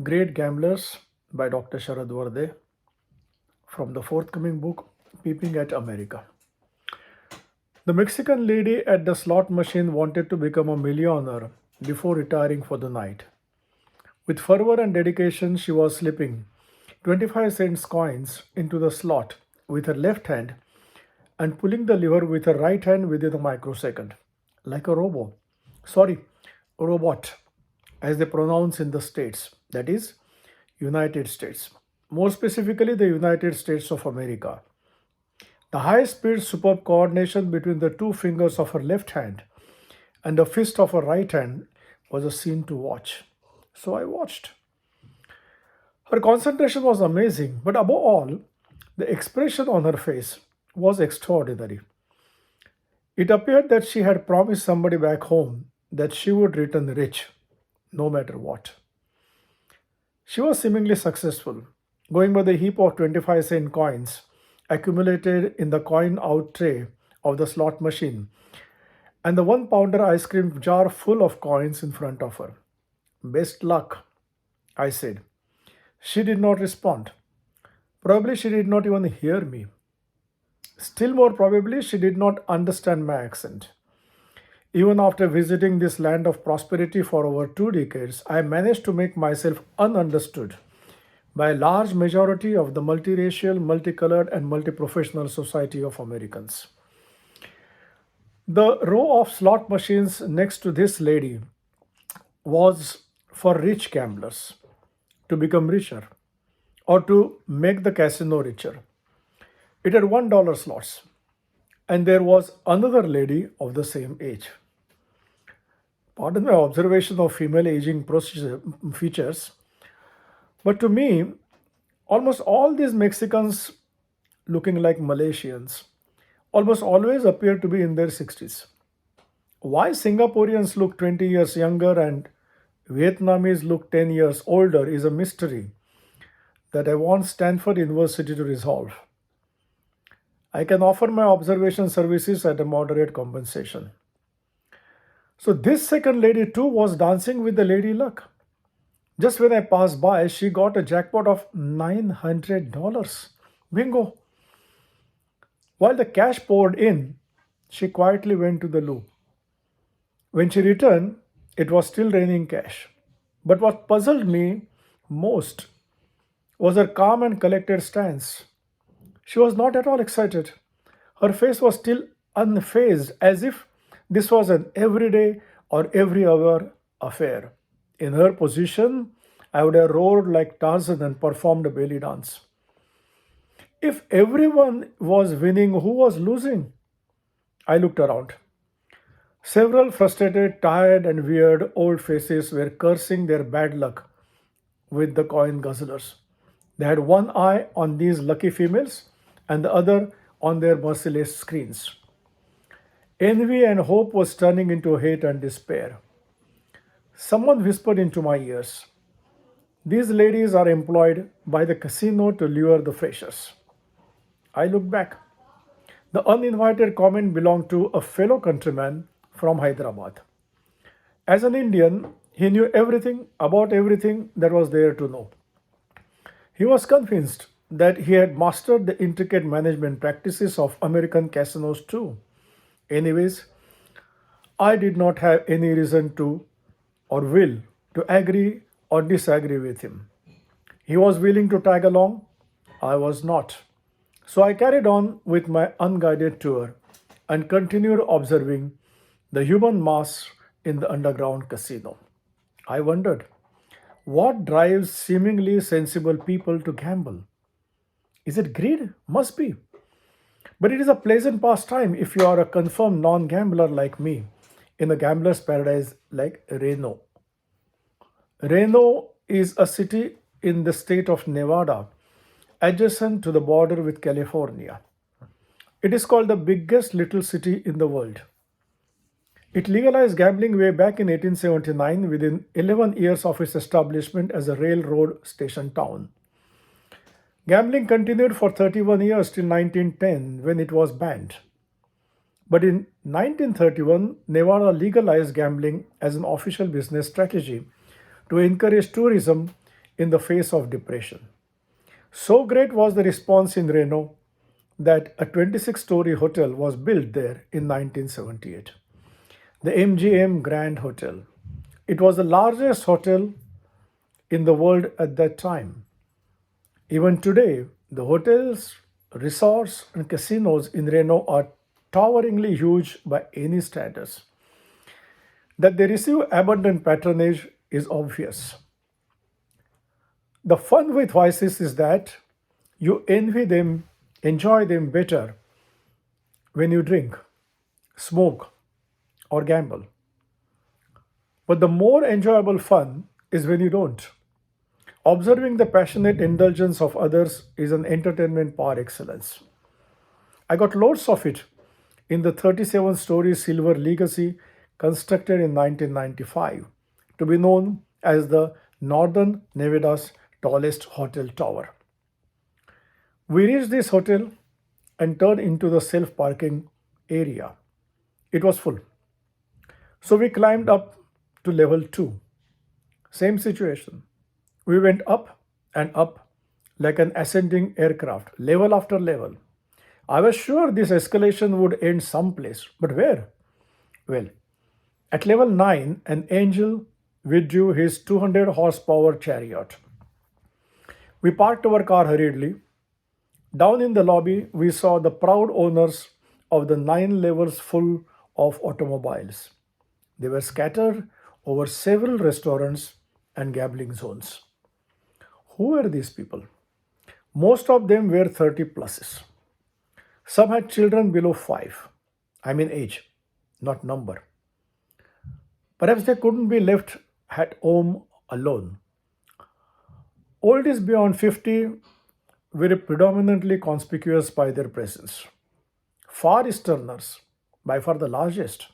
Great Gamblers by Dr. Sharad Vardhe from the forthcoming book Peeping at America. The Mexican lady at the slot machine wanted to become a millionaire before retiring for the night. With fervor and dedication, she was slipping 25 cents coins into the slot with her left hand and pulling the lever with her right hand within a microsecond, like a robo. Sorry, robot, as they pronounce in the States, that is, United States. More specifically, the United States of America. The high speed, superb coordination between the two fingers of her left hand and the fist of her right hand was a scene to watch. So I watched. Her concentration was amazing, but above all, the expression on her face was extraordinary. It appeared that she had promised somebody back home that she would return rich, no matter what. She was seemingly successful, going by the heap of 25-cent coins accumulated in the coin out tray of the slot machine and the 1 pounder ice cream jar full of coins in front of her. Best luck, I said. She did not respond. Probably she did not even hear me. Still more probably, she did not understand my accent. Even after visiting this land of prosperity for over 2 decades, I managed to make myself ununderstood by a large majority of the multiracial, multicolored, and multiprofessional society of Americans. The row of slot machines next to this lady was for rich gamblers to become richer or to make the casino richer. It had $1 slots, and there was another lady of the same age. Pardon my observation of female aging features, but to me, almost all these Mexicans looking like Malaysians almost always appear to be in their 60s. Why Singaporeans look 20 years younger and Vietnamese look 10 years older is a mystery that I want Stanford University to resolve. I can offer my observation services at a moderate compensation. So this second lady too was dancing with the lady luck. Just when I passed by, she got a jackpot of $900. Bingo. While the cash poured in, she quietly went to the loo. When she returned, it was still raining cash. But what puzzled me most was her calm and collected stance. She was not at all excited. Her face was still unfazed, as if this was an everyday or every hour affair. In her position, I would have roared like Tarzan and performed a belly dance. If everyone was winning, who was losing? I looked around. Several frustrated, tired, and weird old faces were cursing their bad luck with the coin guzzlers. They had one eye on these lucky females and the other on their merciless screens. Envy and hope was turning into hate and despair. Someone whispered into my ears, "These ladies are employed by the casino to lure the freshers." I looked back. The uninvited comment belonged to a fellow countryman from Hyderabad. As an Indian, he knew everything about everything that was there to know. He was convinced that he had mastered the intricate management practices of American casinos too. Anyways, I did not have any reason to or will to agree or disagree with him. He was willing to tag along, I was not. So I carried on with my unguided tour and continued observing the human mass in the underground casino. I wondered, what drives seemingly sensible people to gamble? Is it greed? Must be. But it is a pleasant pastime if you are a confirmed non gambler like me in a gambler's paradise like Reno. Reno is a city in the state of Nevada, adjacent to the border with California. It is called the biggest little city in the world. It legalized gambling way back in 1879 within 11 years of its establishment as a railroad station town. Gambling continued for 31 years till 1910 when it was banned. But in 1931, Nevada legalized gambling as an official business strategy to encourage tourism in the face of depression. So great was the response in Reno that a 26-story hotel was built there in 1978, the MGM Grand Hotel. It was the largest hotel in the world at that time. Even today, the hotels, resorts, and casinos in Reno are toweringly huge by any standards. That they receive abundant patronage is obvious. The fun with vices is that you envy them, enjoy them better when you drink, smoke, or gamble. But the more enjoyable fun is when you don't. Observing the passionate indulgence of others is an entertainment par excellence. I got loads of it in the 37-story Silver Legacy constructed in 1995 to be known as the Northern Nevada's tallest hotel tower. We reached this hotel and turned into the self parking area. It was full. So we climbed up to level 2. Same situation. We went up and up like an ascending aircraft, level after level. I was sure this escalation would end someplace, but where? Well, at level 9, an angel withdrew his 200 horsepower chariot. We parked our car hurriedly. Down in the lobby, we saw the proud owners of the 9 levels full of automobiles. They were scattered over several restaurants and gambling zones. Who were these people? Most of them were 30 pluses. Some had children below 5. I mean age, not number. Perhaps they couldn't be left at home alone. Oldies beyond 50 were predominantly conspicuous by their presence. Far Easterners, by far the largest,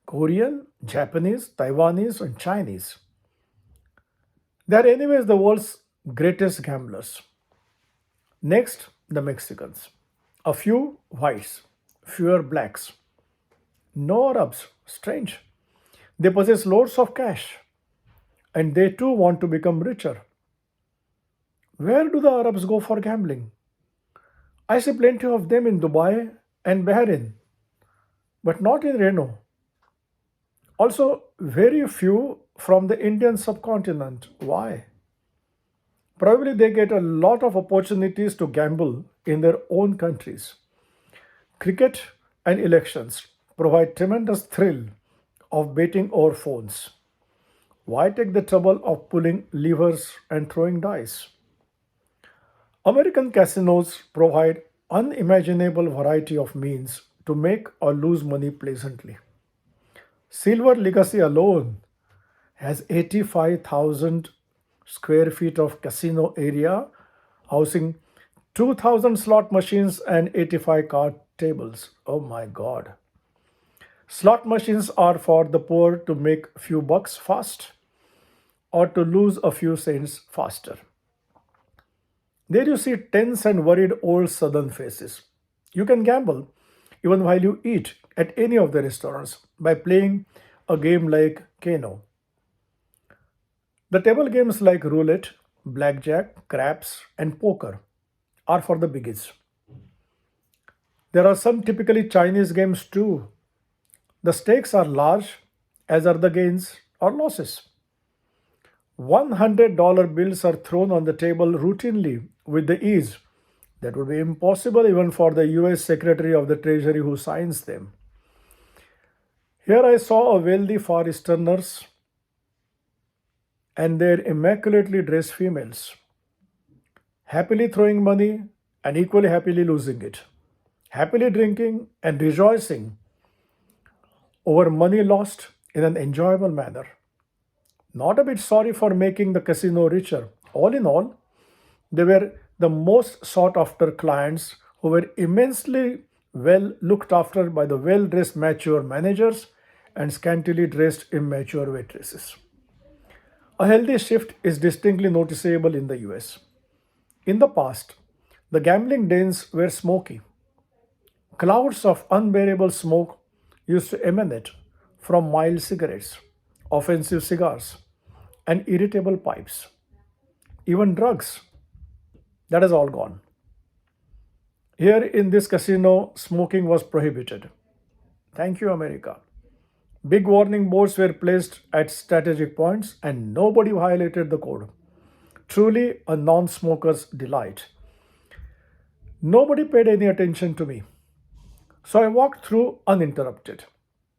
Korean, Japanese, Taiwanese, and Chinese. They are, anyways, the world's greatest gamblers. Next, the Mexicans. A few whites, fewer blacks. No Arabs, strange. They possess loads of cash, and they too want to become richer. Where do the Arabs go for gambling? I see plenty of them in Dubai and Bahrain, but not in Reno. Also, very few from the Indian subcontinent. Why? Probably they get a lot of opportunities to gamble in their own countries. Cricket and elections provide tremendous thrill of betting over phones. Why take the trouble of pulling levers and throwing dice? American casinos provide unimaginable variety of means to make or lose money pleasantly. Silver Legacy alone has 85,000 square feet of casino area, housing 2,000 slot machines and 85 card tables. Oh my God. Slot machines are for the poor to make few bucks fast or to lose a few cents faster. There you see tense and worried old southern faces. You can gamble even while you eat at any of the restaurants by playing a game like Keno. The table games like roulette, blackjack, craps, and poker are for the biggies. There are some typically Chinese games too. The stakes are large, as are the gains or losses. $100 bills are thrown on the table routinely with the ease that would be impossible even for the US Secretary of the Treasury who signs them. Here I saw a wealthy Far Easterners and their immaculately dressed females, happily throwing money and equally happily losing it, happily drinking and rejoicing over money lost in an enjoyable manner. Not a bit sorry for making the casino richer. All in all, they were the most sought after clients who were immensely well looked after by the well dressed mature managers and scantily dressed immature waitresses. A healthy shift is distinctly noticeable in the US. In the past, the gambling dens were smoky. Clouds of unbearable smoke used to emanate from mild cigarettes, offensive cigars, and irritable pipes. even drugs. That is all gone. Here in this casino, smoking was prohibited. Thank you, America. Big warning boards were placed at strategic points and nobody violated the code. Truly a non smoker's delight. Nobody paid any attention to me. So I walked through uninterrupted.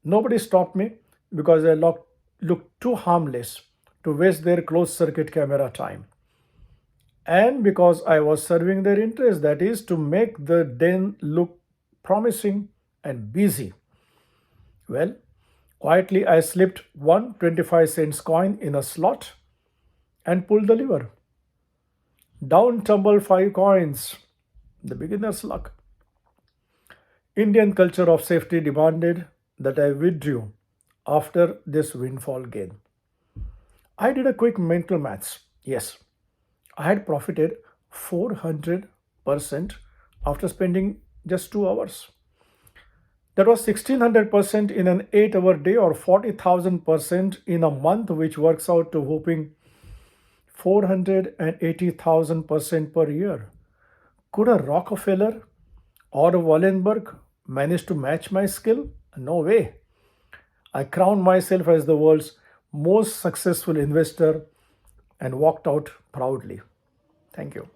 Nobody stopped me because I looked too harmless to waste their closed circuit camera time. And because I was serving their interest, that is, to make the den look promising and busy. Well, quietly I slipped one 25 cents coin in a slot and pulled the lever. Down tumbled 5 coins. The beginner's luck. Indian culture of safety demanded that I withdrew after this windfall gain. I did a quick mental maths. Yes, I had profited 400% after spending just 2 hours. That was 1600% in an 8 hour day or 40,000% in a month, which works out to whooping 480,000% per year. Could a Rockefeller or a Wallenberg manage to match my skill? No way. I crowned myself as the world's most successful investor and walked out proudly. Thank you.